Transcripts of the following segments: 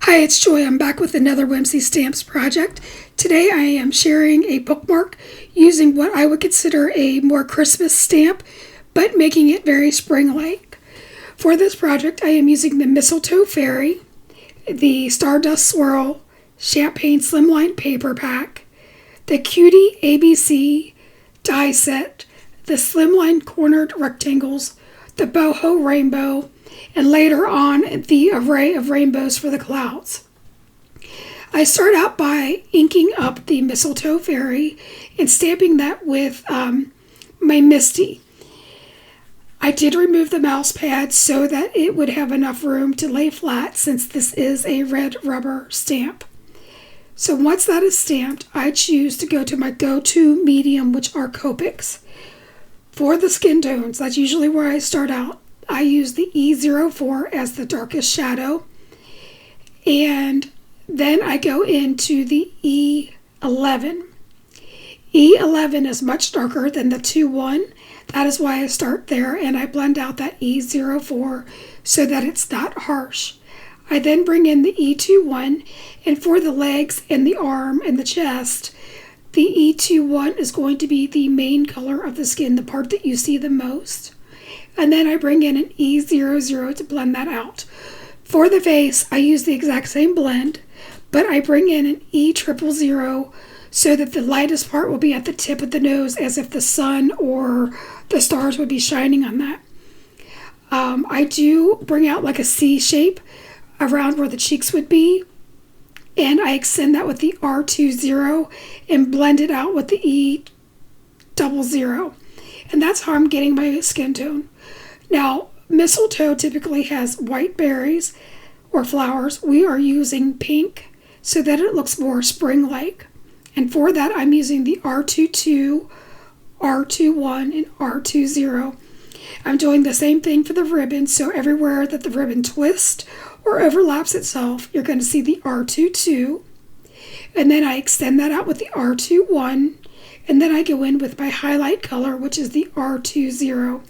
Hi, it's Joy. I'm back with another Whimsy Stamps project. Today I am sharing a bookmark using what I would consider a more Christmas stamp, but making it very spring-like. For this project, I am using the Mistletoe Fairy, the Stardust Swirl Champagne Slimline Paper Pack, the Cutie ABC die set, the Slimline Cornered Rectangles, the Boho Rainbow, and later on the array of rainbows for the clouds. I start out by inking up the Mistletoe Fairy and stamping that with my Misty. I did remove the mouse pad so that it would have enough room to lay flat since this is a red rubber stamp. So once that is stamped, I choose to go to my go-to medium, which are Copics. For the skin tones, that's usually where I start out. I use the E04 as the darkest shadow, and then I go into the E11. E11 is much darker than the 2-1. That is why I start there, and I blend out that E04 so that it's not harsh. I then bring in the E21, and for the legs and the arm and the chest, the E21 is going to be the main color of the skin, the part that you see the most. And then I bring in an E00 to blend that out. For the face, I use the exact same blend, but I bring in an E000 so that the lightest part will be at the tip of the nose, as if the sun or the stars would be shining on that. I do bring out like a C shape around where the cheeks would be, and I extend that with the R20 and blend it out with the E00. And that's how I'm getting my skin tone. Now, mistletoe typically has white berries or flowers. We are using pink so that it looks more spring-like. And for that, I'm using the R22, R21, and R20. I'm doing the same thing for the ribbon, so everywhere that the ribbon twists or overlaps itself, you're going to see the R22. And then I extend that out with the R21, and then I go in with my highlight color, which is the R20.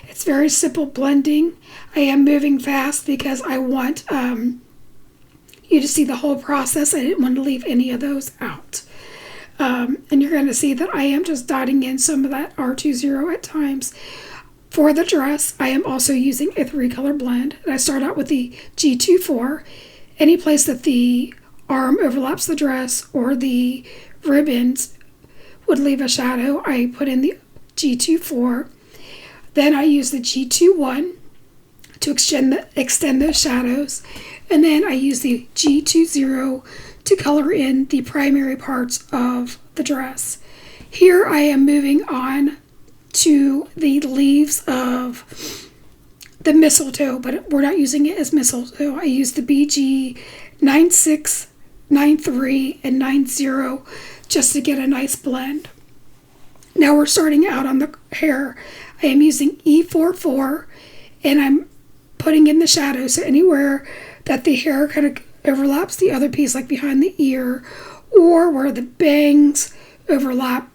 It's very simple blending. I am moving fast because I want you to see the whole process. I didn't want to leave any of those out. And you're going to see that I am just dotting in some of that R20 at times. For the dress, I am also using a 3-color blend. And I start out with the G24. Any place that the arm overlaps the dress or the ribbons would leave a shadow, I put in the G24. Then I use the G21 to extend those shadows. And then I use the G20 to color in the primary parts of the dress. Here I am moving on to the leaves of the mistletoe, but we're not using it as mistletoe. I use the BG 96, 93, and 90 just to get a nice blend. Now we're starting out on the hair. I am using E44, and I'm putting in the shadow, so anywhere that the hair kind of overlaps the other piece, like behind the ear, or where the bangs overlap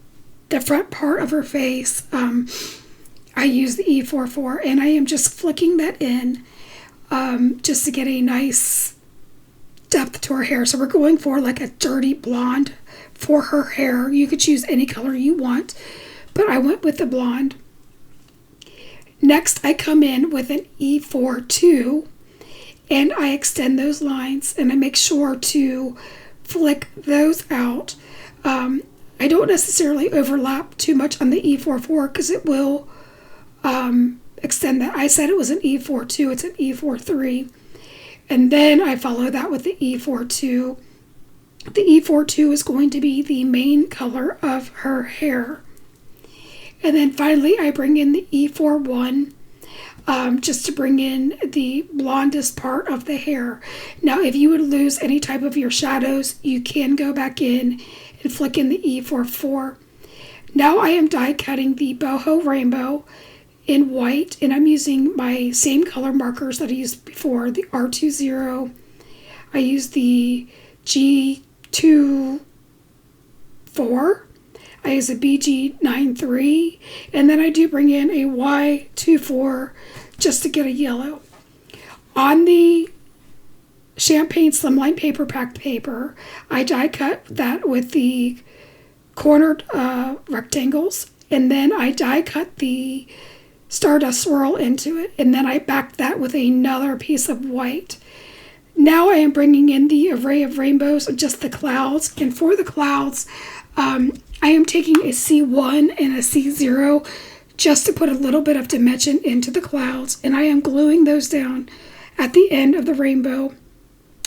the front part of her face, I use the E44, and I am just flicking that in just to get a nice depth to her hair. So we're going for like a dirty blonde for her hair. You could choose any color you want, but I went with the blonde. Next, I come in with an E42, and I extend those lines, and I make sure to flick those out. I don't necessarily overlap too much on the E44 because it will extend that. I said it was an E42, it's an E43. And then I follow that with the E42. The E42 is going to be the main color of her hair. And then finally I bring in the E41 just to bring in the blondest part of the hair. Now if you would lose any type of your shadows, you can go back in and flick in the E44. Now I am die cutting the Boho Rainbow in white, and I'm using my same color markers that I used before, the R20. I use the G24. I use a BG93, and then I do bring in a Y24 just to get a yellow. On the champagne slimline paper packed paper. I die cut that with the cornered rectangles, and then I die cut the stardust swirl into it, and then I backed that with another piece of white. Now I am bringing in the array of rainbows, just the clouds, and for the clouds, I am taking a C1 and a C0 just to put a little bit of dimension into the clouds, and I am gluing those down at the end of the rainbow,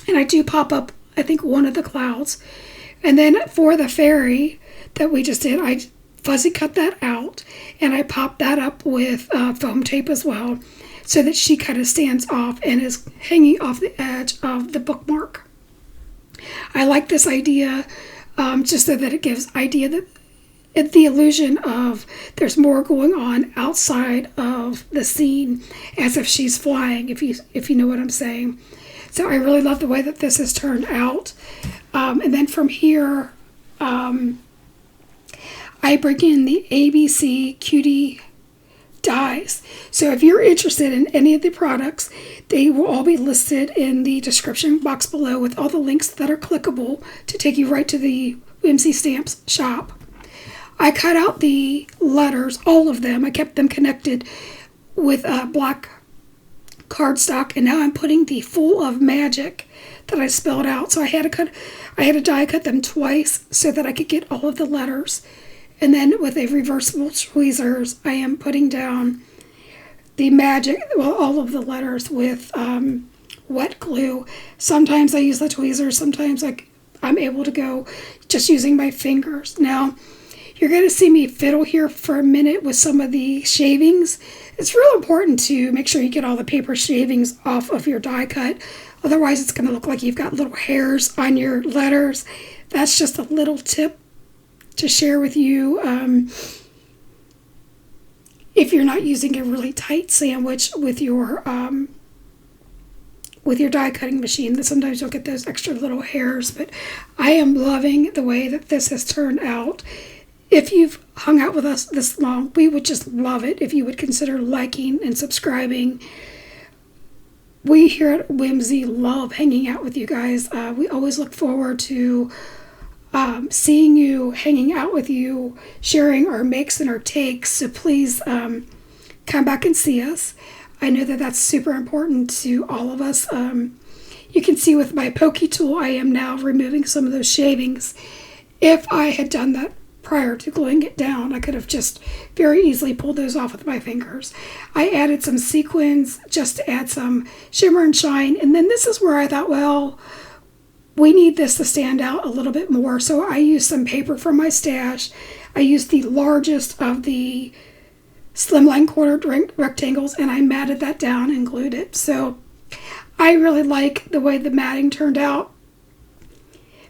and I do pop up, I think, one of the clouds. And then for the fairy that we just did, I fuzzy cut that out, and I popped that up with foam tape as well, so that she kind of stands off and is hanging off the edge of the bookmark. I like this idea just so that it gives idea that the illusion of there's more going on outside of the scene, as if she's flying, if you know what I'm saying. So I really love the way that this has turned out. And then from here, I bring in the ABC Cutie dies. So if you're interested in any of the products, they will all be listed in the description box below with all the links that are clickable to take you right to the Whimsy Stamps shop. I cut out the letters, all of them. I kept them connected with black cardstock, and now I'm putting the Full of Magic that I spelled out. So I had to die cut them twice so that I could get all of the letters. And then with a reversible tweezers, I am putting down the magic, well, all of the letters with wet glue. Sometimes I use the tweezers, sometimes I'm able to go just using my fingers. Now, you're going to see me fiddle here for a minute with some of the shavings. It's real important to make sure you get all the paper shavings off of your die cut. Otherwise, it's going to look like you've got little hairs on your letters. That's just a little tip to share with you if you're not using a really tight sandwich with your die cutting machine. That sometimes you'll get those extra little hairs. But I am loving the way that this has turned out. If you've hung out with us this long, we would just love it if you would consider liking and subscribing. We here at Whimsy love hanging out with you guys. We always look forward to seeing you, hanging out with you, sharing our makes and our takes. So please come back and see us. I know that that's super important to all of us. You can see with my pokey tool, I am now removing some of those shavings. If I had done that prior to gluing it down, I could have just very easily pulled those off with my fingers. I added some sequins just to add some shimmer and shine. And then this is where I thought, well, we need this to stand out a little bit more. So I used some paper from my stash. I used the largest of the slimline cornered rectangles, and I matted that down and glued it. So I really like the way the matting turned out.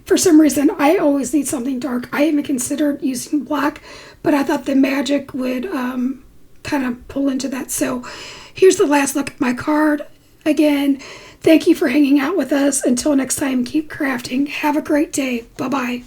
For some reason, I always need something dark. I even considered using black, but I thought the magic would kind of pull into that. So here's the last look at my card. Again, thank you for hanging out with us. Until next time, keep crafting. Have a great day. Bye-bye.